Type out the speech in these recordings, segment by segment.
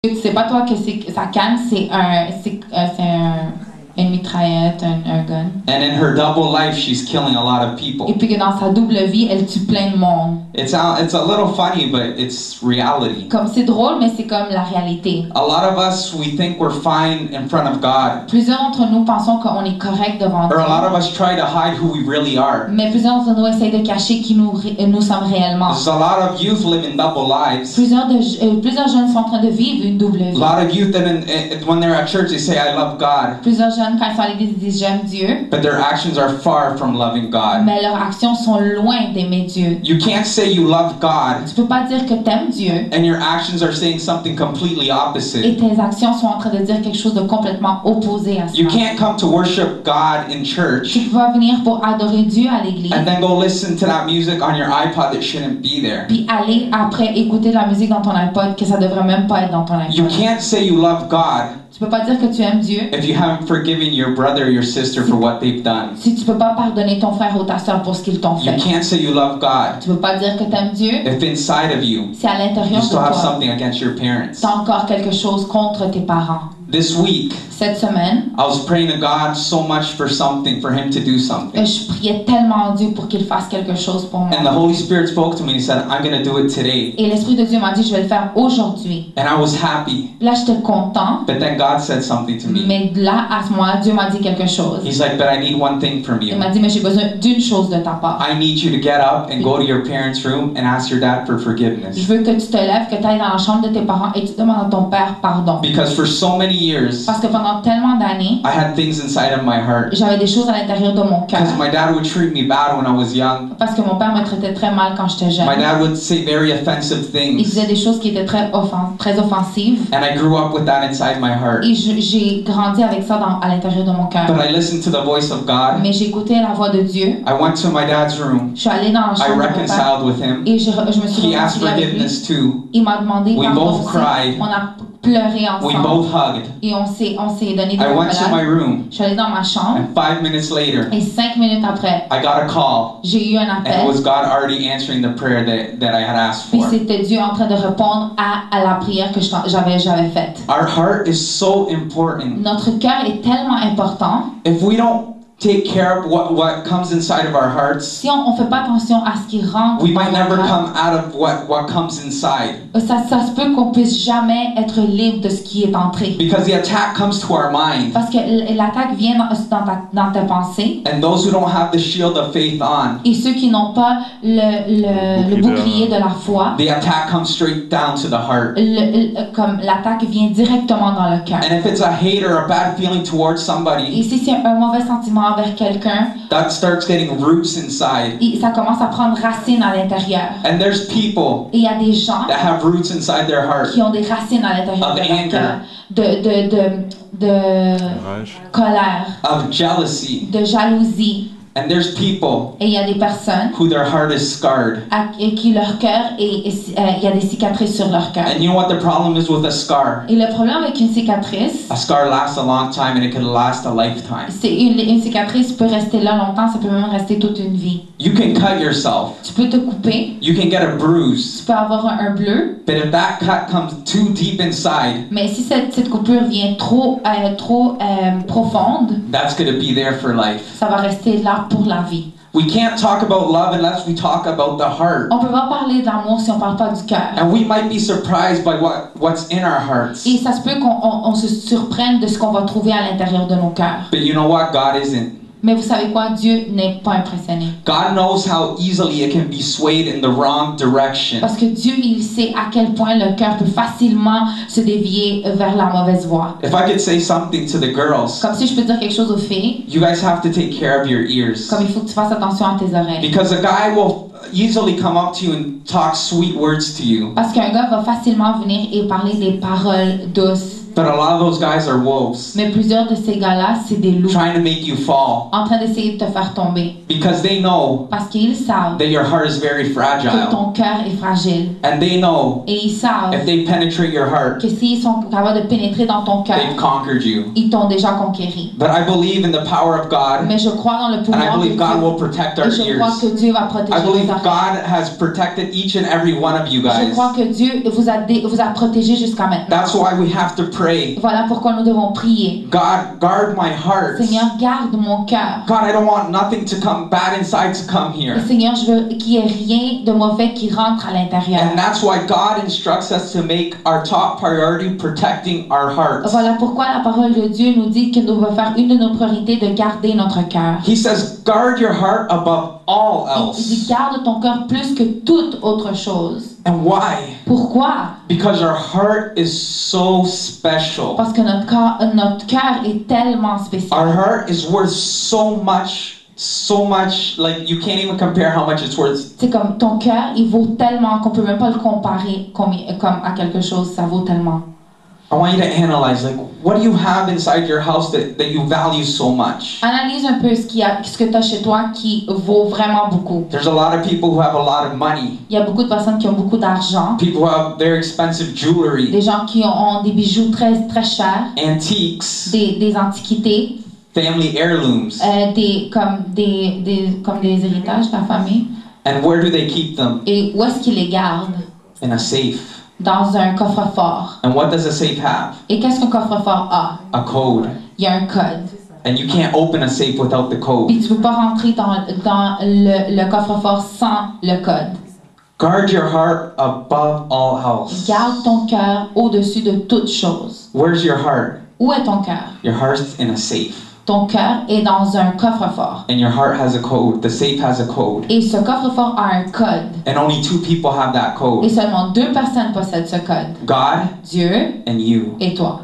Tu sais pas toi que sa canne une mitraillette, un gun. And in her double life, she's killing a lot of people. Et puis que dans sa double vie, elle tue plein de monde. It's a little funny, but it's reality. Comme c'est drôle, mais c'est comme la réalité. A lot of us, we think we're fine in front of God. Plusieurs d'entre nous pensons qu'on est correct devant Dieu. Or a lot of us try to hide who we really are. Mais plusieurs d'entre nous essayent de cacher qui nous sommes réellement. There's a lot of youth living double lives. Plusieurs jeunes sont en train de vivre une double vie. A lot of youth, when they're at church, they say, "I love God." Plusieurs jeunes, quand ils sont à l'église, ils disent j'aime Dieu. But their actions are far from loving God. Mais leurs actions sont loin d'aimer Dieu. You can't say you love God. Tu peux pas dire que t'aimes Dieu. And your actions are saying something completely opposite. Et tes actions sont en train de dire quelque chose de complètement opposé à ça. You can't come to worship God in church. Tu peux pas venir pour adorer Dieu à l'église. And then go listen to that music on your iPod that shouldn't be there. Puis aller après écouter de la musique dans ton iPod que ça devrait même pas être dans ton iPod. You can't say you love God Tu peux pas dire que tu aimes Dieu if you haven't forgiven your brother or your sister for what they've done. si tu peux pas pardonner ton frère ou ta soeur pour ce qu'ils t'ont You fait. can't say you love God Tu peux pas dire que tu aimes Dieu if inside of you si à l'intérieur you de still have toi something against your parents. tu as encore quelque chose contre tes parents. This week, Cette semaine, I was praying to God so much for something, for Him to do something. je priais tellement Dieu pour qu'il fasse quelque chose pour moi. And the Holy Spirit spoke to me and He said, I'm going to do it today. Et l'Esprit de Dieu m'a dit, je vais le faire aujourd'hui. And I was happy. Là, j'étais content. But then God said something to me. Mais là, à ce moment-là, Dieu m'a dit quelque chose. He's like, but I need one thing from Il you. m'a dit, mais j'ai besoin d'une chose de ta part. I need you to get up and go to your parents' room and ask your dad for Je forgiveness. veux que tu te lèves, que tu ailles dans la chambre de tes parents et tu demandes à ton père pardon. Because for so many years, Parce que pendant tellement d'années, I had things inside of my heart. j'avais des choses à l'intérieur de mon cœur. Because my dad would treat me bad when I was young. Parce que mon père me traitait très mal quand j'étais jeune. My dad would say very offensive Il things. disait des choses qui étaient très offensives. And I grew up with that inside my heart. Et j'ai grandi avec ça à l'intérieur de mon cœur. But I listened to the voice of God. Mais j'écoutais la voix de Dieu. I went to my dad's room. Je suis allée dans la I chambre de mon père. reconciled with him. Et je me suis He asked réconciliée avec lui. forgiveness too. Il m'a demandé We pardon both aussi. cried. On a pleuré We ensemble. both hugged. Et on s'est donné des I went to my accolades. room. Je suis allée dans ma chambre. And 5 minutes later, Et 5 minutes après, I got a call. j'ai eu un And it appel. was God already answering the prayer that I had asked Puis for. c'était Dieu en train de répondre à la prière que j'avais faite. Our heart is so important. Notre cœur est tellement important. If we don't take care of what comes inside of our hearts, Si on ne fait pas attention à ce qui rentre we dans might notre never cœur, come out of what comes inside. ça se peut qu'on puisse jamais être libre de ce qui est entré. Because the attack comes to our mind. Parce que l'attaque vient dans tes pensées. And those who don't have the shield of faith on, Et ceux qui n'ont pas le bouclier de la foi, the attack comes straight down to the heart. comme l'attaque vient directement dans le cœur. And if it's a hate or a bad feeling towards Et somebody, si c'est un mauvais sentiment envers quelqu'un, that starts getting roots inside. ça commence à prendre racine à l'intérieur. And there's people Et il y a des gens that have roots inside their heart. qui ont des racines à l'intérieur Of de leur anger. cœur, de colère, Of jealousy. de jalousie. And there's people Et il y a des personnes who their heart is scarred. et qui leur cœur il y a des cicatrices sur leur cœur. And you know what the problem is with a scar? Et le problème avec une cicatrice, A scar lasts a long time and it could last a lifetime. c'est une cicatrice peut rester là longtemps, ça peut même rester toute une vie. You can cut yourself. Tu peux te couper, You can get a bruise. tu peux avoir un bleu, But if that cut comes too deep inside, mais si cette coupure vient trop profonde, that's going to be there for life. ça va rester là pour la vie. We can't talk about love unless we talk about the heart. On peut pas parler d'amour si on parle pas du cœur. And we might be surprised by what's in our hearts. Et ça se peut qu'on se surprenne de ce qu'on va trouver à l'intérieur de nos cœurs. But you know what? God isn't. Mais vous savez quoi? Dieu n'est pas impressionné. God knows how easily it can be swayed in the wrong direction. Parce que Dieu, il sait à quel point le cœur peut facilement se dévier vers la mauvaise voie. If I could say something to the girls, Comme si je peux dire quelque chose aux filles, you guys have to take care of your ears. comme il faut que tu fasses attention à tes oreilles. Because a guy will easily come up to you and talk sweet words to you. Parce qu'un gars va facilement venir et parler des paroles douces. But a lot of those guys are wolves, Mais plusieurs de ces gars-là, c'est des loups trying to make you fall en train d'essayer de te faire tomber. because they know Parce qu'ils savent that your heart is very que fragile. ton cœur est fragile. And they know Et ils savent if they penetrate your heart, que s'ils sont capables de pénétrer dans ton cœur, they've conquered you. ils t'ont déjà conquéri. But I believe in the power of God, Mais je crois dans le and I pouvoir de believe God Dieu. will protect our Et je crois ears. que Dieu va I protéger believe les oreilles. God has protected each and every one of you Je guys. crois que Dieu vous a protégé jusqu'à maintenant. That's why we have to pray. Voilà pourquoi nous devons prier. God, guard my heart. Seigneur, garde mon cœur. God, I don't want nothing to come bad inside to come Et here. Seigneur, je veux qu'il n'y ait rien de mauvais qui rentre à l'intérieur. And that's why God instructs us to make our top priority protecting our hearts. Voilà pourquoi la parole de Dieu nous dit que nous devons faire une de nos priorités de garder notre cœur. He says, guard your heart above all Il dit else. garde ton cœur plus que toute autre chose. And why? Pourquoi? Because our heart is so special. Parce que notre cœur est tellement Our spécial. heart is worth so much, like you can't even compare how much it's worth. C'est comme ton cœur, il vaut tellement qu'on peut même pas le comparer comme à quelque chose, ça vaut tellement. I want you to analyze, like, what do you have inside your house that you value so much? Analyse un peu ce que tu as chez toi qui vaut vraiment beaucoup. There's a lot of people who have a lot of money. Il y a beaucoup de personnes qui ont beaucoup d'argent, People who have very expensive jewelry, des gens qui ont des bijoux très très chers, antiques, des antiquités, family heirlooms. comme des héritages de la famille. And where do they keep them? Et où est-ce qu'ils les gardent? In a safe. Dans un coffre-fort. And what does a safe have? Et qu'est-ce qu'un coffre-fort a? A code. Il y a un code. And you can't open a safe without the code. Puis tu peux pas rentrer dans le coffre-fort sans le code. Guard your heart above all else. Garde ton cœur au-dessus de toute chose. Where's your heart? Où est ton cœur? Your heart's in a safe. Ton cœur est dans un coffre-fort. And your heart has a code. The safe has a code. Et ce coffre-fort a un code. And only 2 people have that Et code. seulement 2 personnes possèdent ce code. God Dieu and you. et toi.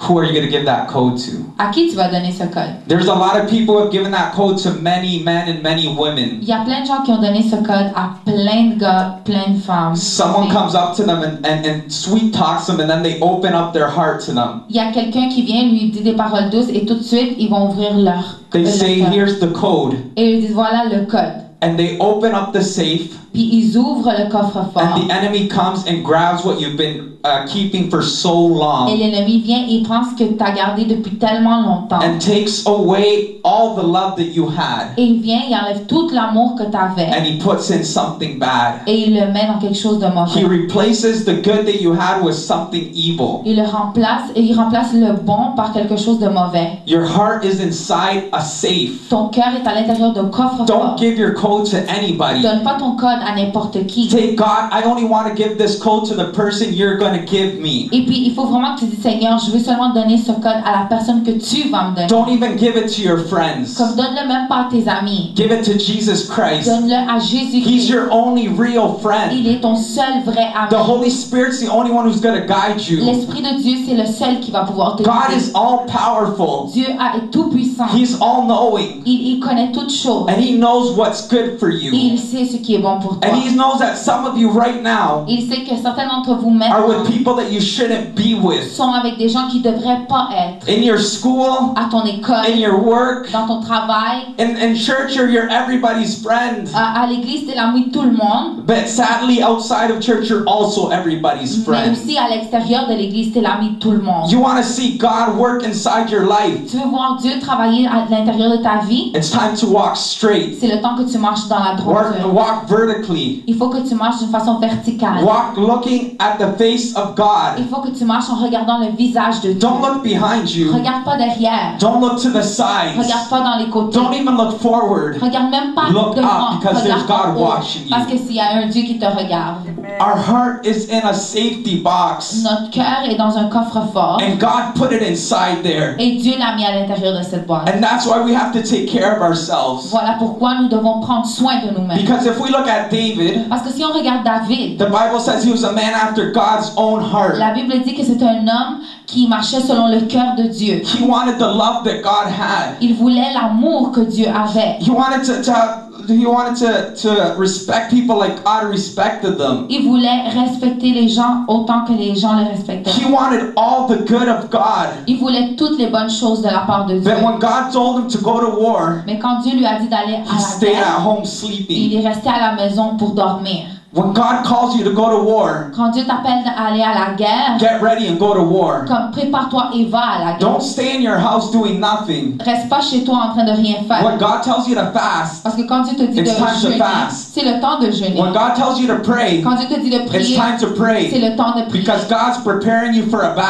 Who are you going to give that code to? À qui tu vas donner ce code? There's a lot of people who have given that code to many men and many women. Il y a plein de gens qui ont donné ce code à plein de gars, plein de femmes. Someone comes up to them and sweet talks them, and then they open up their heart to them. Il y a quelqu'un qui vient lui dit des paroles douces et tout de suite ils vont ouvrir leur They say, cœur. here's the code. Et ils disent voilà le code. And they open up the safe, Puis ils ouvrent le coffre-fort. and the enemy comes and grabs what you've been keeping for so Et long l'ennemi vient et prend ce que tu as gardé depuis tellement longtemps. and takes away all the love that you had, Et il vient, il enlève tout l'amour que tu avais. and he puts in something bad. Et il le met dans quelque chose de He mauvais. replaces the good that you had with something evil. Il remplace le bon par quelque chose de mauvais. Your heart is inside a safe. Ton cœur est à l'intérieur d'un coffre-fort. Don't give your code to anybody. Donne pas ton code à n'importe qui. Say, God, I only want to give this code to the person you're going to give me. Et puis, il faut vraiment que tu dises, Seigneur, je veux seulement donner ce code à la personne que tu vas me donner. Don't even give it to your friends. Comme donne-le même pas à tes amis. Give it to Jesus Christ. Donne-le à He's Jésus-Christ. your only real friend. Il est ton seul vrai The ami. Holy Spirit's the only one who's going to guide you. L'Esprit de Dieu, c'est le seul qui va pouvoir te God guider. is all powerful. Dieu est tout puissant. He's all knowing. Il connaît toutes choses. And He knows what's good for Et you. il sait ce qui est bon pour toi. And He knows that some of you right now Il sait que certains d'entre vous are with maintenant people that you shouldn't be with. sont avec des gens qui ne devraient pas être. In your school, À ton in école, your work, dans ton travail, in church, you're everybody's friend. à l'église, t'es l'ami de tout le monde. But sadly, outside of church, you're also everybody's Mais friend. aussi à l'extérieur de l'église, t'es l'ami de tout le monde. You want to see God work inside your life. Tu veux voir Dieu travailler à l'intérieur de ta vie? It's time to walk straight. C'est le temps que tu marches dans la droiture. Walk vertically. Il faut que tu marches d'une façon verticale. Walk looking at the face of God. Il faut que tu marches en regardant le visage de Dieu. Don't look behind you. Regarde pas derrière. Don't look to the sides. Regarde pas dans les côtés. Don't even look forward. Regarde même pas Look devant. up, because there's Regarde en God haut, watching you. parce que s'il y a un Dieu qui te regarde. Our heart is in a safety box. Notre cœur est dans un coffre-fort. And God put it inside there. Et Dieu l'a mis à l'intérieur de cette boîte. And that's why we have to take care of ourselves. Voilà pourquoi nous devons prendre soin de nous-mêmes. Because if we look at David, Parce que si on regarde David, the Bible says he was a man after God's own heart. la Bible dit que c'est un homme qui marchait selon le cœur de Dieu. He wanted the love that God had. Il voulait l'amour que Dieu avait. He wanted to have to respect people like God respected them. Il voulait respecter les gens autant que les gens le respectaient. He wanted all the good of God. Il voulait toutes les bonnes choses de la part de Dieu. But when God told him to go to war, Mais quand Dieu lui a dit d'aller à he la stayed guerre, at home il sleeping. est resté à la maison pour dormir. When God calls you to go to war, Quand Dieu t'appelle à aller à la guerre, get ready and go to war. comme prépare-toi et va à la guerre. Don't stay in your house doing nothing. Reste pas chez toi en train de rien faire. When God tells you to fast, Parce que quand Dieu te dit It's time de to jeûner, fast. c'est le temps de jeûner. when God tells you to pray, Quand Dieu te dit de it's prier, time to c'est pray. le temps de prier. Because God's preparing you for a battle.